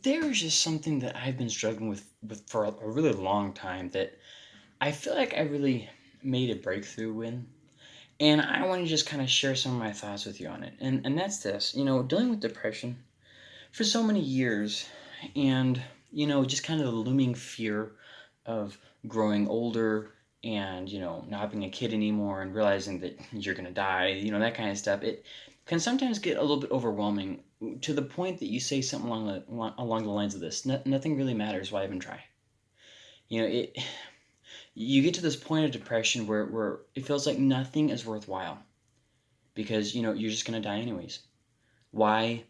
there is just something that I've been struggling with for a really long time that I feel like I really made a breakthrough in. And I want to just kind of share some of my thoughts with you on it. And that's this, dealing with depression for so many years and, just kind of the looming fear of growing older and, not having a kid anymore and realizing that you're going to die, that kind of stuff. It can sometimes get a little bit overwhelming to the point that you say something along the lines of this: Nothing really matters. Why even try? It you get to this point of depression where it feels like nothing is worthwhile because you're just gonna die anyways. Why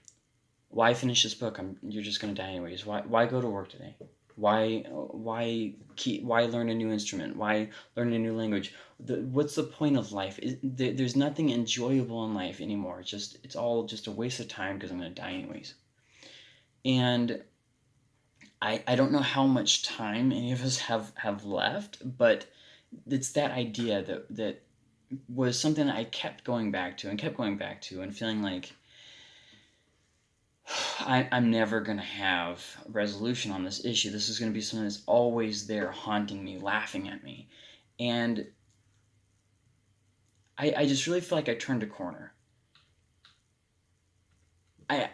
finish this book? You're just gonna die anyways. Why go to work today? Why learn a new instrument? Why learn a new language? What's the point of life? There's nothing enjoyable in life anymore. It's all just a waste of time because I'm gonna die anyways. And I don't know how much time any of us have left, but it's that idea that was something that I kept going back to and kept going back to and feeling like I'm never going to have a resolution on this issue. This is going to be something that's always there haunting me, laughing at me. And I just really feel like I turned a corner. I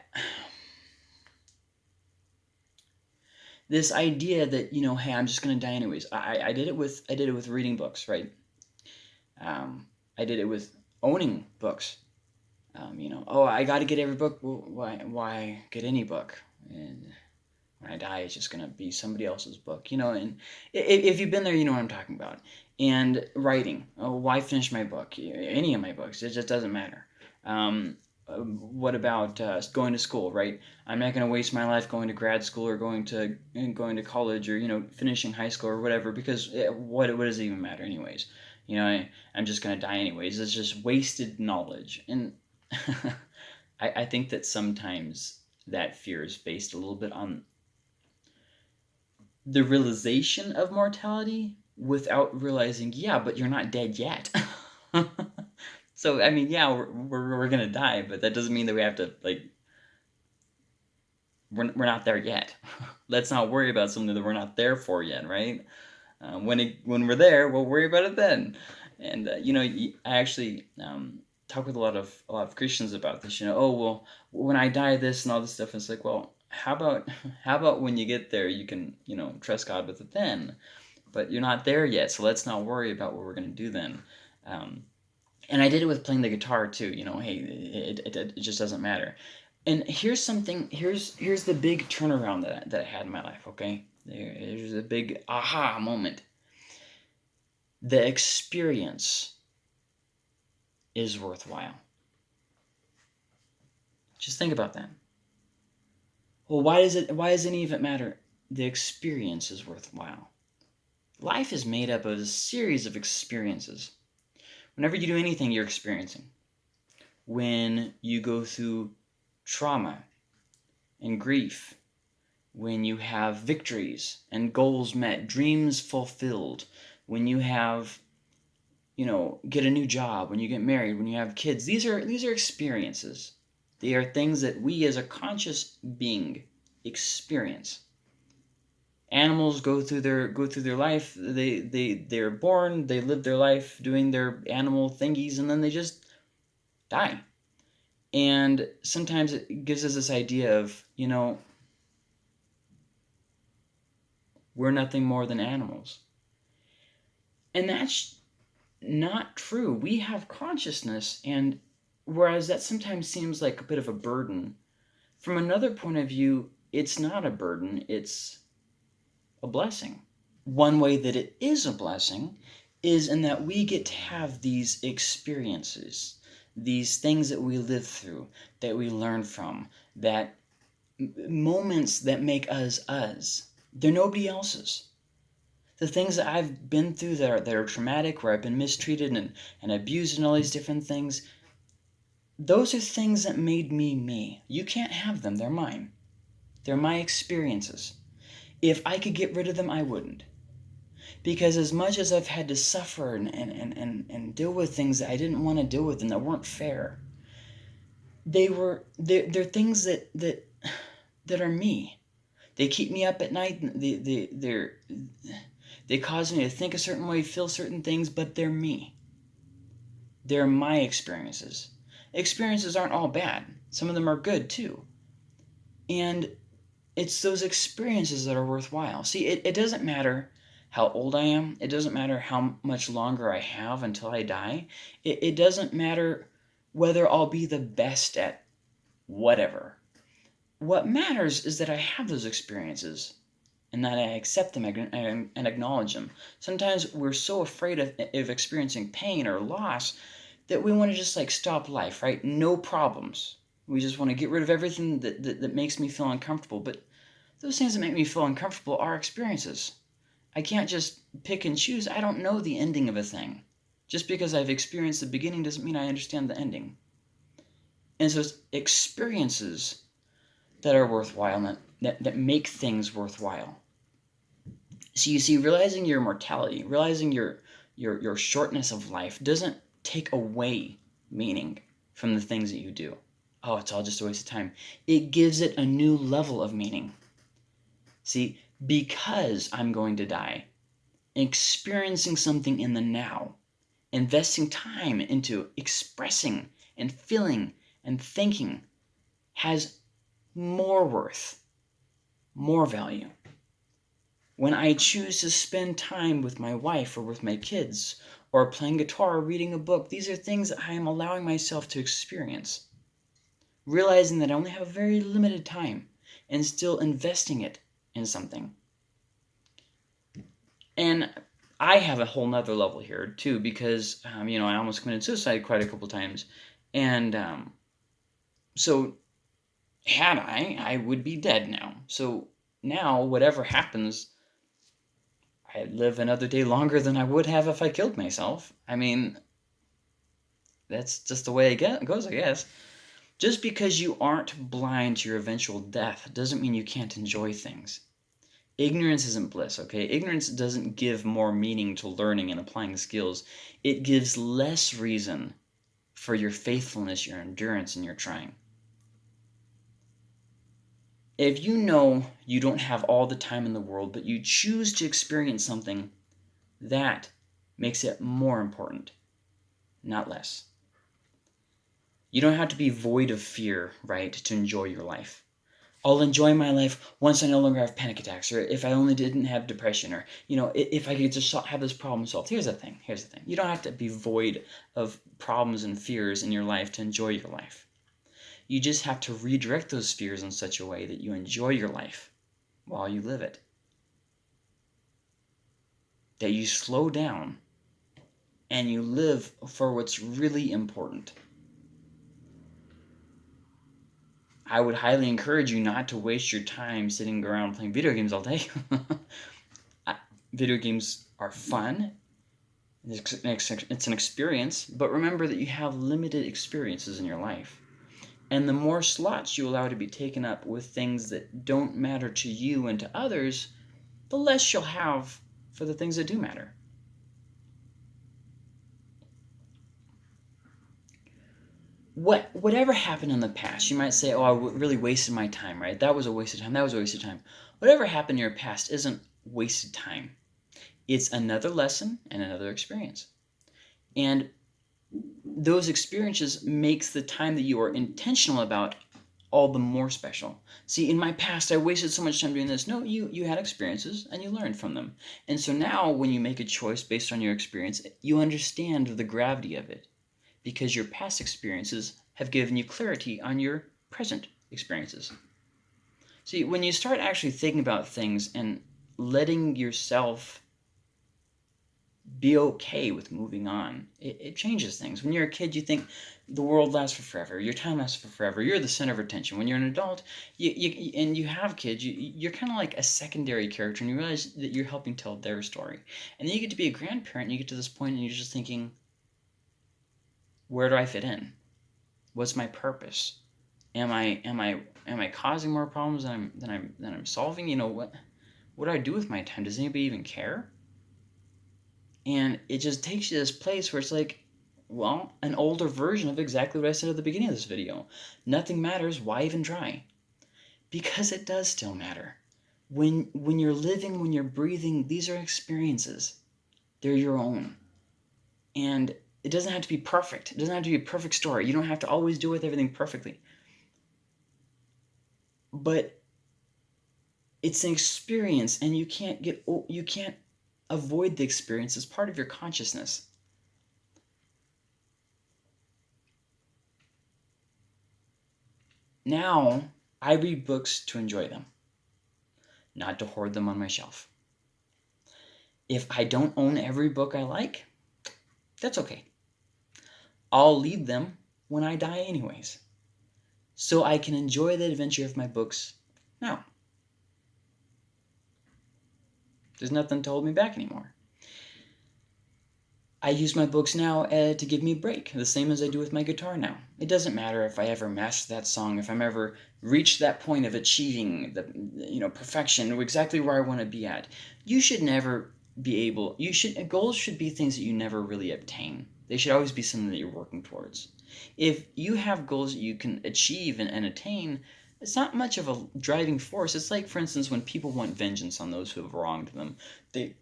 This idea that, hey, I'm just going to die anyways. I did it with reading books, right? I did it with owning books. Oh, I got to get every book. Well, why get any book? And when I die, it's just gonna be somebody else's book. And if you've been there, you know what I'm talking about. And writing. Oh, why finish my book? Any of my books? It just doesn't matter. What about going to school? Right? I'm not gonna waste my life going to grad school or going to college or finishing high school or whatever because what does it even matter anyways? I'm just gonna die anyways. It's just wasted knowledge. And I think that sometimes that fear is based a little bit on the realization of mortality without realizing, yeah, but you're not dead yet. So, I mean, yeah, we're going to die, but that doesn't mean that we have to, like, we're not there yet. Let's not worry about something that we're not there for yet, right? When we're there, we'll worry about it then. And I actually talk with a lot of Christians about this. Oh well, when I die, this and all this stuff. And it's like, well, how about when you get there, you can trust God with it then. But you're not there yet, so let's not worry about what we're gonna do then. Um, and I did it with playing the guitar too. Hey, it just doesn't matter. And here's something. Here's the big turnaround that I had in my life. Okay, there's a big aha moment. The experience is worthwhile. Just think about that. Well, why does any of it matter? The experience is worthwhile. Life is made up of a series of experiences. Whenever you do anything, you're experiencing. When you go through trauma and grief, when you have victories and goals met, dreams fulfilled, when you have get a new job, when you get married, when you have kids, these are experiences. They are things that we as a conscious being experience. Animals go through their life. They're born, they live their life doing their animal thingies, and then they just die. And sometimes it gives us this idea of we're nothing more than animals, and that's not true. We have consciousness, and whereas that sometimes seems like a bit of a burden, from another point of view, it's not a burden, it's a blessing. One way that it is a blessing is in that we get to have these experiences, these things that we live through, that we learn from, that moments that make us us. They're nobody else's. The things that I've been through that are traumatic, where I've been mistreated and abused and all these different things, those are things that made me me. You can't have them, they're mine. They're my experiences. If I could get rid of them, I wouldn't. Because as much as I've had to suffer and deal with things that I didn't want to deal with and that weren't fair, they're things that are me. They keep me up at night. They cause me to think a certain way, feel certain things, but they're me. They're my experiences. Experiences aren't all bad. Some of them are good too. And it's those experiences that are worthwhile. See, it doesn't matter how old I am. It doesn't matter how much longer I have until I die. It doesn't matter whether I'll be the best at whatever. What matters is that I have those experiences and that I accept them and acknowledge them. Sometimes we're so afraid of experiencing pain or loss that we want to just like stop life, right? No problems. We just want to get rid of everything that makes me feel uncomfortable. But those things that make me feel uncomfortable are experiences. I can't just pick and choose. I don't know the ending of a thing. Just because I've experienced the beginning doesn't mean I understand the ending. And so it's experiences that are worthwhile, that make things worthwhile. So you see, realizing your mortality, realizing your shortness of life doesn't take away meaning from the things that you do. Oh, it's all just a waste of time. It gives it a new level of meaning. See, because I'm going to die, experiencing something in the now, investing time into expressing and feeling and thinking has more worth, more value. When I choose to spend time with my wife or with my kids, or playing guitar or reading a book, these are things that I am allowing myself to experience. Realizing that I only have very limited time and still investing it in something. And I have a whole nother level here too, because I almost committed suicide quite a couple times. And so had I would be dead now. So now whatever happens, I live another day longer than I would have if I killed myself. I mean, that's just the way it goes, I guess. Just because you aren't blind to your eventual death doesn't mean you can't enjoy things. Ignorance isn't bliss, okay? Ignorance doesn't give more meaning to learning and applying skills. It gives less reason for your faithfulness, your endurance, and your trying. If you know you don't have all the time in the world, but you choose to experience something, that makes it more important, not less. You don't have to be void of fear, right, to enjoy your life. I'll enjoy my life once I no longer have panic attacks, or if I only didn't have depression, or, if I could just have this problem solved. Here's the thing. You don't have to be void of problems and fears in your life to enjoy your life. You just have to redirect those fears in such a way that you enjoy your life while you live it. That you slow down and you live for what's really important. I would highly encourage you not to waste your time sitting around playing video games all day. Video games are fun. It's an experience, but remember that you have limited experiences in your life. And the more slots you allow to be taken up with things that don't matter to you and to others, the less you'll have for the things that do matter. Whatever happened in the past, you might say, oh, I really wasted my time, right? That was a waste of time. That was a waste of time. Whatever happened in your past isn't wasted time. It's another lesson and another experience. And those experiences makes the time that you are intentional about all the more special. See, in my past, I wasted so much time doing this. No, you had experiences and you learned from them. And so now when you make a choice based on your experience, you understand the gravity of it, because your past experiences have given you clarity on your present experiences. See, when you start actually thinking about things and letting yourself be okay with moving on, it changes things. When you're a kid, you think the world lasts for forever, your time lasts for forever, you're the center of attention. When you're an adult, and you have kids, you're kind of like a secondary character, and you realize that you're helping tell their story. And then you get to be a grandparent, and you get to this point, and you're just thinking, where do I fit in? What's my purpose? Am I causing more problems than I'm solving? What do I do with my time? Does anybody even care? And it just takes you to this place where it's like, well, an older version of exactly what I said at the beginning of this video. Nothing matters. Why even try? Because it does still matter. When you're living, when you're breathing, these are experiences. They're your own. And it doesn't have to be perfect. It doesn't have to be a perfect story. You don't have to always do with everything perfectly. But it's an experience, and you can't avoid the experience as part of your consciousness. Now, I read books to enjoy them, not to hoard them on my shelf. If I don't own every book I like, that's okay. I'll leave them when I die anyways, so I can enjoy the adventure of my books now. There's nothing to hold me back anymore. I use my books now to give me a break, the same as I do with my guitar now. It doesn't matter if I ever master that song, if I'm ever reached that point of achieving the perfection, exactly where I want to be at. You should never be able. Goals should be things that you never really obtain. They should always be something that you're working towards. If you have goals that you can achieve and attain, it's not much of a driving force. It's like, for instance, when people want vengeance on those who have wronged them. They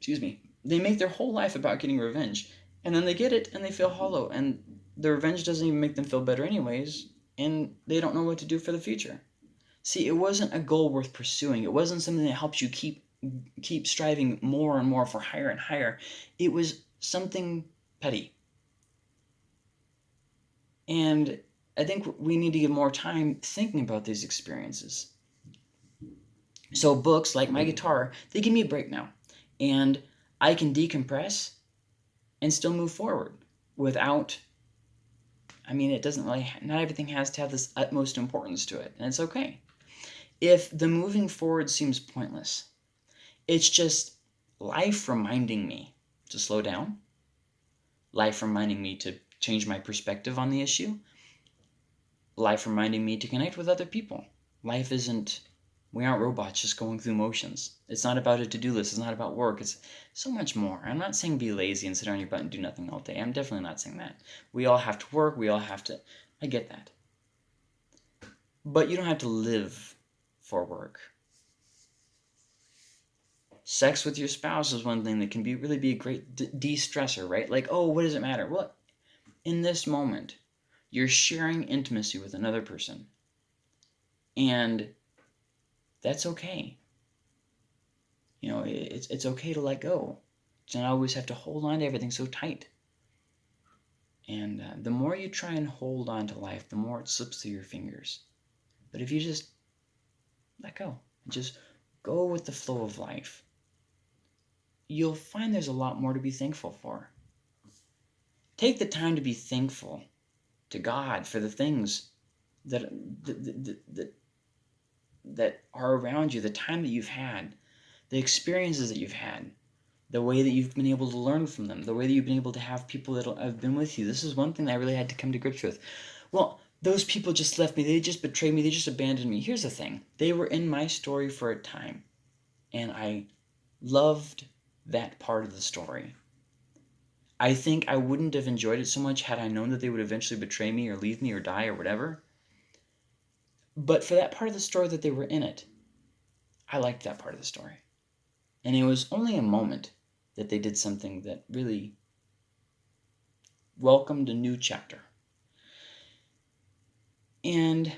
make their whole life about getting revenge. And then they get it and they feel hollow, and the revenge doesn't even make them feel better anyways, and they don't know what to do for the future. See, it wasn't a goal worth pursuing. It wasn't something that helps you keep striving more and more for higher and higher. It was something petty. And I think we need to give more time thinking about these experiences. So books, like my guitar, they give me a break now. And I can decompress and still move forward without, it doesn't really, not everything has to have this utmost importance to it, and it's okay. If the moving forward seems pointless, it's just life reminding me to slow down, life reminding me to change my perspective on the issue, life reminding me to connect with other people. We aren't robots just going through motions. It's not about a to-do list. It's not about work. It's so much more. I'm not saying be lazy and sit on your butt and do nothing all day. I'm definitely not saying that. We all have to work. I get that. But you don't have to live for work. Sex with your spouse is one thing that can really be a great de-stressor, right? Like, oh, what does it matter? Well, in this moment, you're sharing intimacy with another person. And that's okay. It's okay to let go. To not always have to hold on to everything so tight. And the more you try and hold on to life, the more it slips through your fingers. But if you just let go, just go with the flow of life, you'll find there's a lot more to be thankful for. Take the time to be thankful to God for the things that are around you, the time that you've had, the experiences that you've had, the way that you've been able to learn from them, the way that you've been able to have people that have been with you. This is one thing that I really had to come to grips with. Well, those people just left me. They just betrayed me. They just abandoned me. Here's the thing. They were in my story for a time, and I loved that part of the story. I think I wouldn't have enjoyed it so much had I known that they would eventually betray me or leave me or die or whatever. But for that part of the story that they were in it, I liked that part of the story. And it was only a moment that they did something that really welcomed a new chapter. And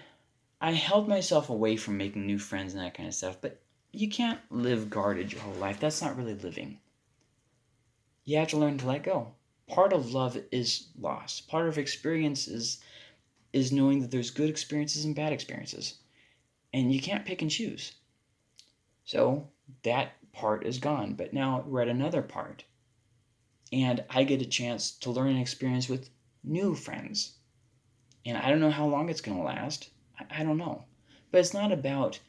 I held myself away from making new friends and that kind of stuff, but you can't live guarded your whole life. That's not really living. You have to learn to let go. Part of love is loss. Part of experience is knowing that there's good experiences and bad experiences. And you can't pick and choose. So that part is gone. But now we're at another part. And I get a chance to learn and experience with new friends. And I don't know how long it's going to last. I don't know. But it's not about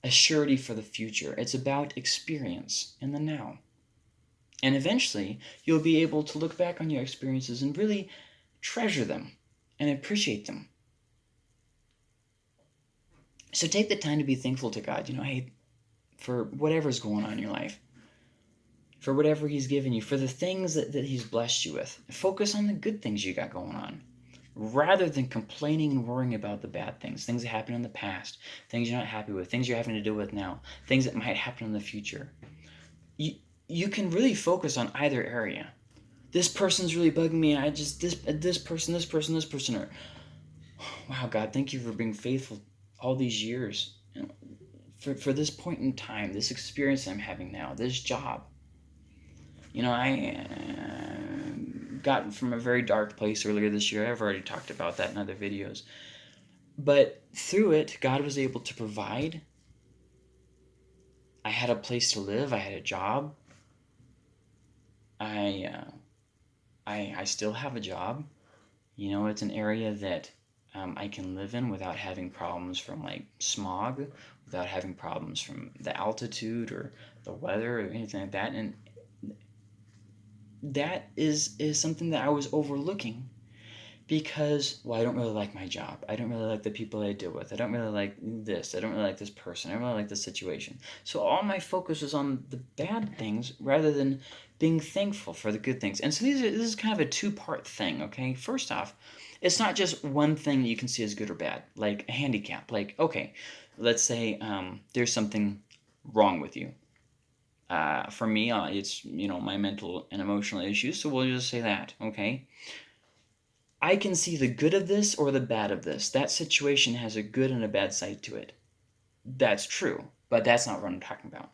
a surety for the future. It's about experience in the now. And eventually, you'll be able to look back on your experiences and really treasure them and appreciate them. So take the time to be thankful to God. Hey, for whatever's going on in your life, for whatever He's given you, for the things that He's blessed you with. Focus on the good things you got going on, rather than complaining and worrying about the bad things that happened in the past, things you're not happy with, things you're having to deal with now, things that might happen in the future. You can really focus on either area. This person's really bugging me. I just this person, or wow, God, thank you for being faithful all these years. For this point in time, this experience I'm having now, this job. I got from a very dark place earlier this year. I've already talked about that in other videos. But through it, God was able to provide. I had a place to live. I had a job. I still have a job. It's an area that I can live in without having problems from like smog, without having problems from the altitude or the weather or anything like that. And that is something that I was overlooking because, well, I don't really like my job. I don't really like the people I deal with. I don't really like this. I don't really like this person. I don't really like this situation. So all my focus is on the bad things rather than being thankful for the good things. And so this is kind of a two-part thing, okay? First off, it's not just one thing that you can see as good or bad, like a handicap. Like, okay, let's say there's something wrong with you. For me, it's, my mental and emotional issues, so we'll just say that, okay? I can see the good of this or the bad of this. That situation has a good and a bad side to it. That's true, but that's not what I'm talking about.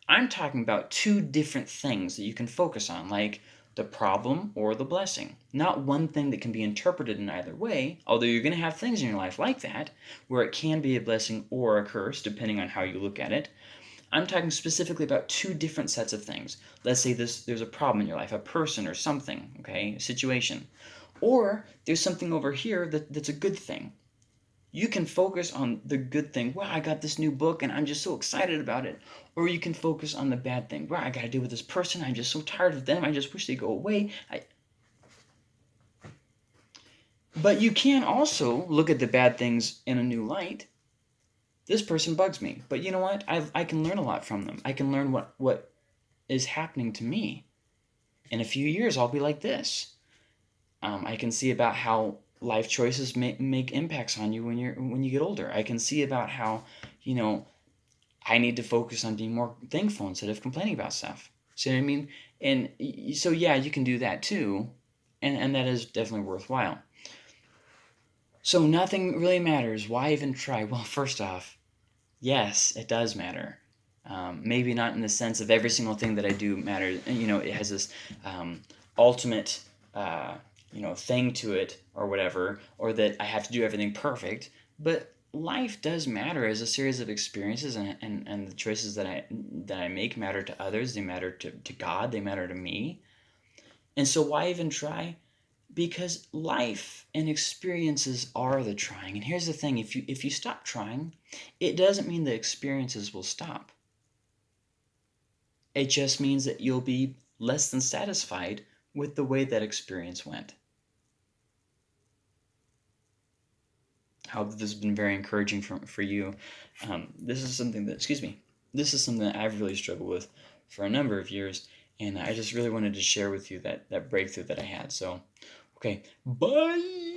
I'm talking about two different things that you can focus on, like the problem or the blessing. Not one thing that can be interpreted in either way, although you're going to have things in your life like that, where it can be a blessing or a curse, depending on how you look at it. I'm talking specifically about two different sets of things. Let's say there's a problem in your life, a person or something, okay, a situation. Or there's something over here that's a good thing. You can focus on the good thing. Wow, I got this new book and I'm just so excited about it. Or you can focus on the bad thing. Wow, I got to deal with this person. I'm just so tired of them. I just wish they'd go away. But you can also look at the bad things in a new light. This person bugs me. But you know what? I can learn a lot from them. I can learn what is happening to me. In a few years, I'll be like this. I can see about how life choices make impacts on you when you get older. I can see about how, I need to focus on being more thankful instead of complaining about stuff. See what I mean? And so yeah, you can do that too, and that is definitely worthwhile. So nothing really matters. Why even try? Well, first off, yes, it does matter. Maybe not in the sense of every single thing that I do matters. It has this ultimate thing to it or whatever, or that I have to do everything perfect. But life does matter as a series of experiences, and the choices that I make matter to others. They matter to God. They matter to me. And so why even try? Because life and experiences are the trying. And here's the thing: if you stop trying, it doesn't mean the experiences will stop. It just means that you'll be less than satisfied with the way that experience went. I hope this has been very encouraging for you. This is something that I've really struggled with for a number of years, and I just really wanted to share with you that breakthrough that I had. So, okay, bye.